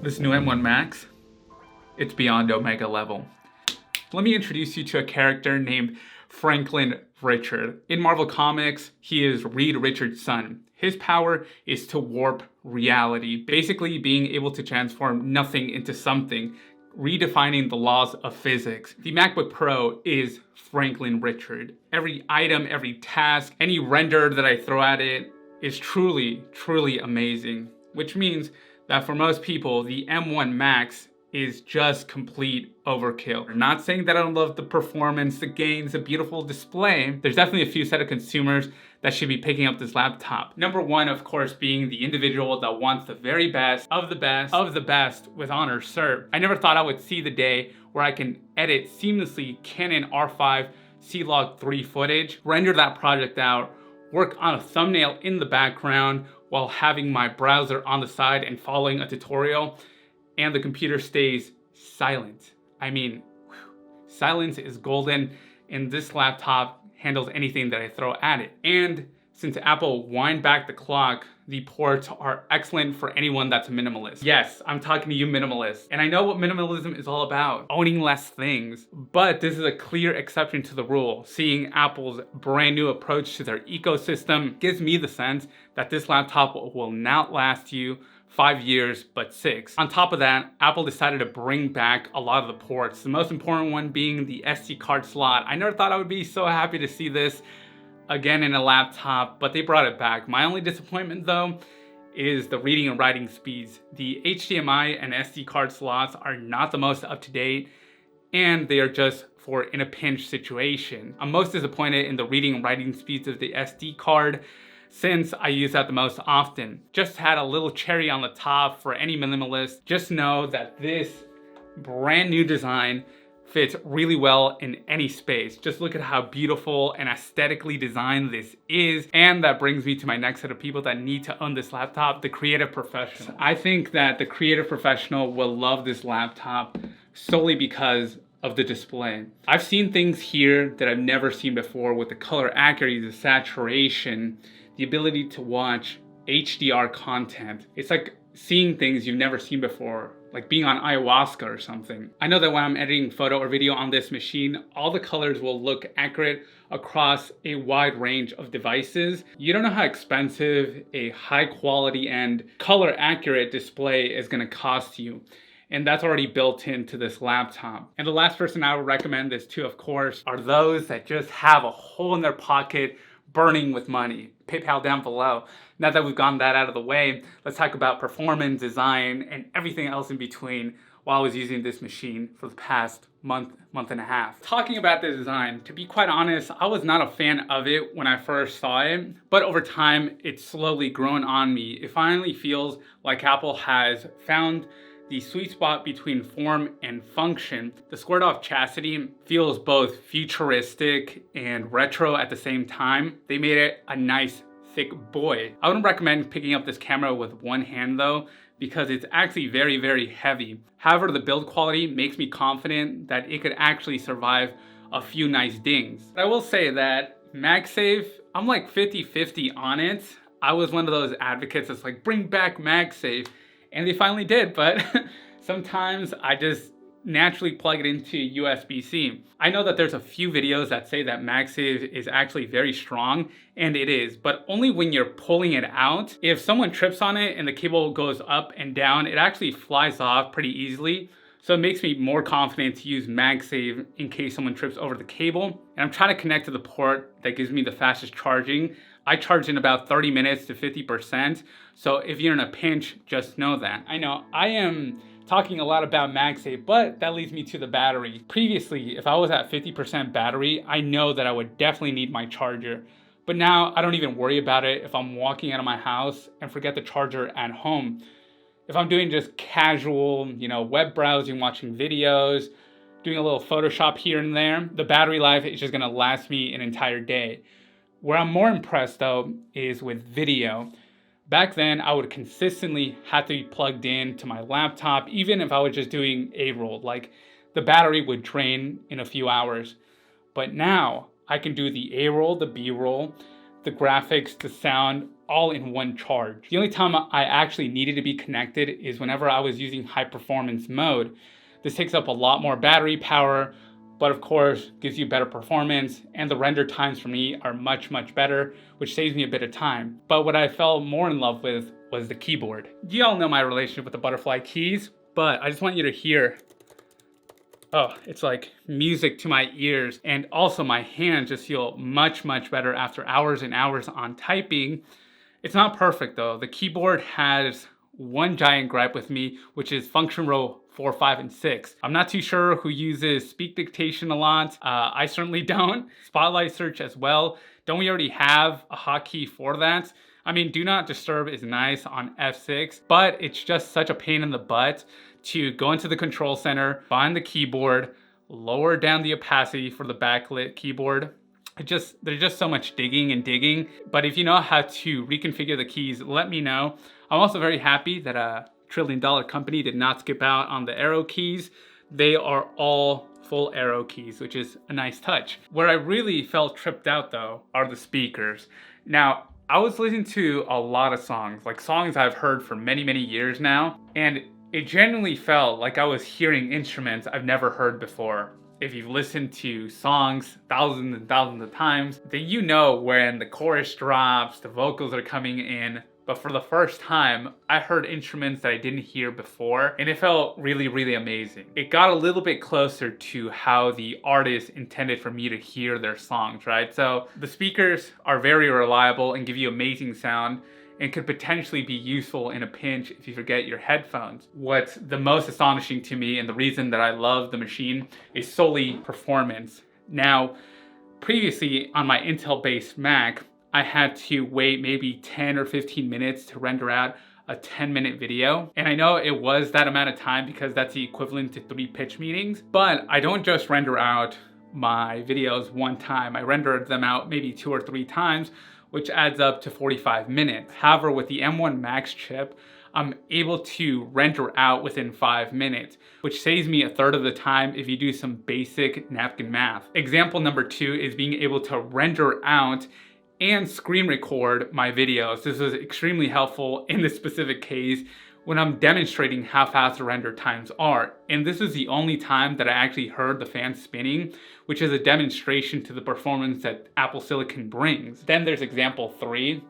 This new M1 Max, it's beyond Omega level. Let me introduce you to a character named Franklin Richard. In Marvel Comics, he is Reed Richards' son. His power is to warp reality, basically being able to transform nothing into something, redefining the laws of physics. The MacBook Pro is Franklin Richard. Every item, every task, any render that I throw at it is truly, truly amazing. Which means that for most people, the M1 Max is just complete overkill. I'm not saying that I don't love the performance, the gains, the beautiful display. There's definitely a few set of consumers that should be picking up this laptop. Number one, of course, being the individual that wants the very best of the best of the best with honor served. I never thought I would see the day where I can edit seamlessly Canon R5 C-Log 3 footage, render that project out, work on a thumbnail in the background while having my browser on the side and following a tutorial, and the computer stays silent. I mean, silence is golden, and this laptop handles anything that I throw at it. And since Apple wind back the clock, the ports are excellent for anyone that's a minimalist. Yes, I'm talking to you minimalists. And I know what minimalism is all about, owning less things. But this is a clear exception to the rule. Seeing Apple's brand new approach to their ecosystem gives me the sense that this laptop will not last you 5 years, but 6. On top of that, Apple decided to bring back a lot of the ports. The most important one being the SD card slot. I never thought I would be so happy to see this again in a laptop, but they brought it back. My only disappointment though is the reading and writing speeds. The HDMI and SD card slots are not the most up to date, and they are just for in a pinch situation. I'm most disappointed in the reading and writing speeds of the SD card, since I use that the most often. Just had a little cherry on the top for any minimalist. Just know that this brand new design fits really well in any space. Just look at how beautiful and aesthetically designed this is. And that brings me to my next set of people that need to own this laptop, the creative professional. I think that the creative professional will love this laptop solely because of the display. I've seen things here that I've never seen before with the color accuracy, the saturation, the ability to watch HDR content. It's like seeing things you've never seen before, like being on ayahuasca or something. I know that when I'm editing photo or video on this machine, all the colors will look accurate across a wide range of devices. You don't know how expensive a high quality and color accurate display is gonna cost you. And that's already built into this laptop. And the last person I would recommend this to, of course, are those that just have a hole in their pocket burning with money. PayPal down below. Now that we've gotten that out of the way, let's talk about performance, design, and everything else in between while I was using this machine for the past month and a half. Talking about the design, to be quite honest, I was not a fan of it when I first saw it, but over time, it's slowly grown on me. It finally feels like Apple has found the sweet spot between form and function. The squared off chassis feels both futuristic and retro at the same time. They made it a nice thick boy. I wouldn't recommend picking up this camera with one hand though, because it's actually very, very heavy. However, the build quality makes me confident that it could actually survive a few nice dings. But I will say that Magsafe, I'm like 50-50 on it. I was one of those advocates that's like, bring back Magsafe. And they finally did, but sometimes I just naturally plug it into USB-C. I know that there's a few videos that say that Magsafe is actually very strong, and it is, but only when you're pulling it out. If someone trips on it and the cable goes up and down, it actually flies off pretty easily. So it makes me more confident to use Magsafe in case someone trips over the cable. And I'm trying to connect to the port that gives me the fastest charging. I charge in about 30 minutes to 50%. So if you're in a pinch, just know that. I know I am talking a lot about Magsafe, but that leads me to the battery. Previously, if I was at 50% battery, I know that I would definitely need my charger. But now I don't even worry about it if I'm walking out of my house and forget the charger at home. If I'm doing just casual, web browsing, watching videos, doing a little Photoshop here and there, the battery life is just gonna last me an entire day. Where I'm more impressed though is with video. Back then, I would consistently have to be plugged in to my laptop, even if I was just doing A-roll, like the battery would drain in a few hours. But now I can do the A-roll, the B-roll, the graphics, the sound, all in one charge. The only time I actually needed to be connected is whenever I was using high performance mode. This takes up a lot more battery power, but of course gives you better performance, and the render times for me are much better, which saves me a bit of time. But what I fell more in love with was the keyboard. You all know my relationship with the butterfly keys, but I just want you to hear, oh, it's like music to my ears, and also my hands just feel much better after hours and hours on typing. It's not perfect though. The keyboard has one giant gripe with me, which is function row 4, 5, and 6. I'm not too sure who uses speak dictation a lot. I certainly don't. Spotlight search as well. Don't we already have a hotkey for that? I mean, do not disturb is nice on F6, but it's just such a pain in the butt to go into the control center, find the keyboard, lower down the opacity for the backlit keyboard. There's just so much digging. But if you know how to reconfigure the keys, let me know. I'm also very happy that a $1 trillion company did not skip out on the arrow keys. They are all full arrow keys, which is a nice touch. Where I really felt tripped out though are the speakers. Now, I was listening to a lot of songs, like songs I've heard for many years now, and it genuinely felt like I was hearing instruments I've never heard before. If you've listened to songs thousands and thousands of times, then you know when the chorus drops, the vocals are coming in. But for the first time, I heard instruments that I didn't hear before, and it felt really amazing. It got a little bit closer to how the artist intended for me to hear their songs, right? So the speakers are very reliable and give you amazing sound, and could potentially be useful in a pinch if you forget your headphones. What's the most astonishing to me, and the reason that I love the machine, is solely performance. Now, previously on my Intel-based Mac, I had to wait maybe 10 or 15 minutes to render out a 10-minute video. And I know it was that amount of time because that's the equivalent to 3 pitch meetings, but I don't just render out my videos one time. I rendered them out maybe 2 or 3 times, which adds up to 45 minutes. However, with the M1 Max chip, I'm able to render out within 5 minutes, which saves me a third of the time if you do some basic napkin math. Example number 2 is being able to render out and screen record my videos. This was extremely helpful in this specific case when I'm demonstrating how fast the render times are. And this is the only time that I actually heard the fan spinning, which is a demonstration to the performance that Apple Silicon brings. Then there's example 3,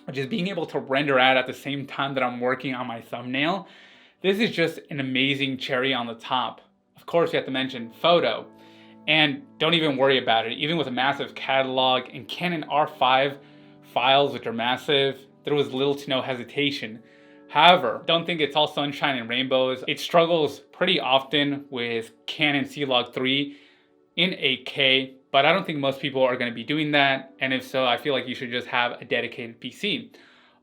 which is being able to render out at the same time that I'm working on my thumbnail. This is just an amazing cherry on the top. Of course, you have to mention photo. And don't even worry about it. Even with a massive catalog and Canon R5 files, which are massive, there was little to no hesitation. However, don't think it's all sunshine and rainbows. It struggles pretty often with Canon C-Log 3 in 8K, but I don't think most people are going to be doing that. And if so, I feel like you should just have a dedicated PC.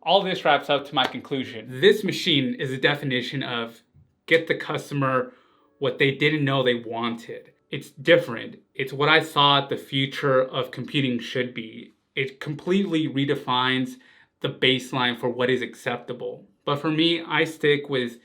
All this wraps up to my conclusion. This machine is a definition of get the customer what they didn't know they wanted. It's different. It's what I thought the future of computing should be. It completely redefines the baseline for what is acceptable. But for me, I stick with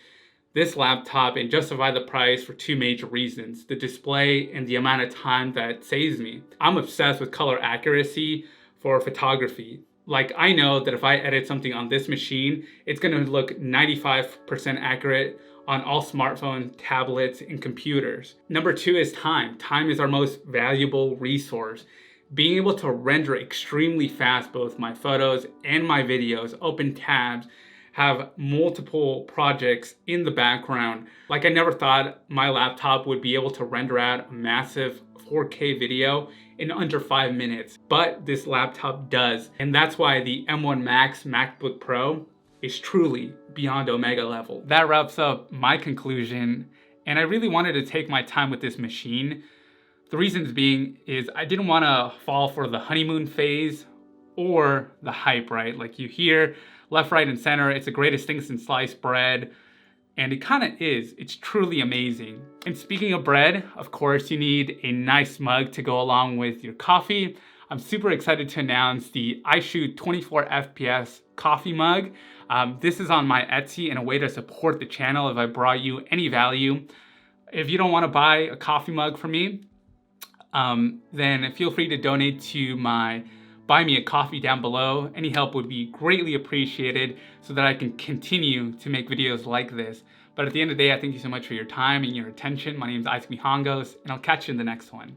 this laptop and justify the price for 2 major reasons: the display and the amount of time that it saves me. I'm obsessed with color accuracy for photography. Like, I know that if I edit something on this machine, it's gonna look 95% accurate on all smartphones, tablets, and computers. Number 2 is time. Time is our most valuable resource. Being able to render extremely fast both my photos and my videos, open tabs, have multiple projects in the background. Like, I never thought my laptop would be able to render out a massive 4K video in under 5 minutes, but this laptop does. And that's why the M1 Max MacBook Pro is truly beyond Omega level. That wraps up my conclusion, and I really wanted to take my time with this machine. The reasons being is I didn't want to fall for the honeymoon phase or the hype, right? Like, you hear left, right, and center, it's the greatest thing since sliced bread, and it kind of is. It's truly amazing. And speaking of bread, of course, you need a nice mug to go along with your coffee. I'm super excited to announce the iShoot 24 FPS coffee mug. This is on my Etsy and a way to support the channel if I brought you any value. If you don't want to buy a coffee mug from me, then feel free to donate to my buy me a coffee down below. Any help would be greatly appreciated so that I can continue to make videos like this. But at the end of the day, I thank you so much for your time and your attention. My name is Isaac Mihangos, and I'll catch you in the next one.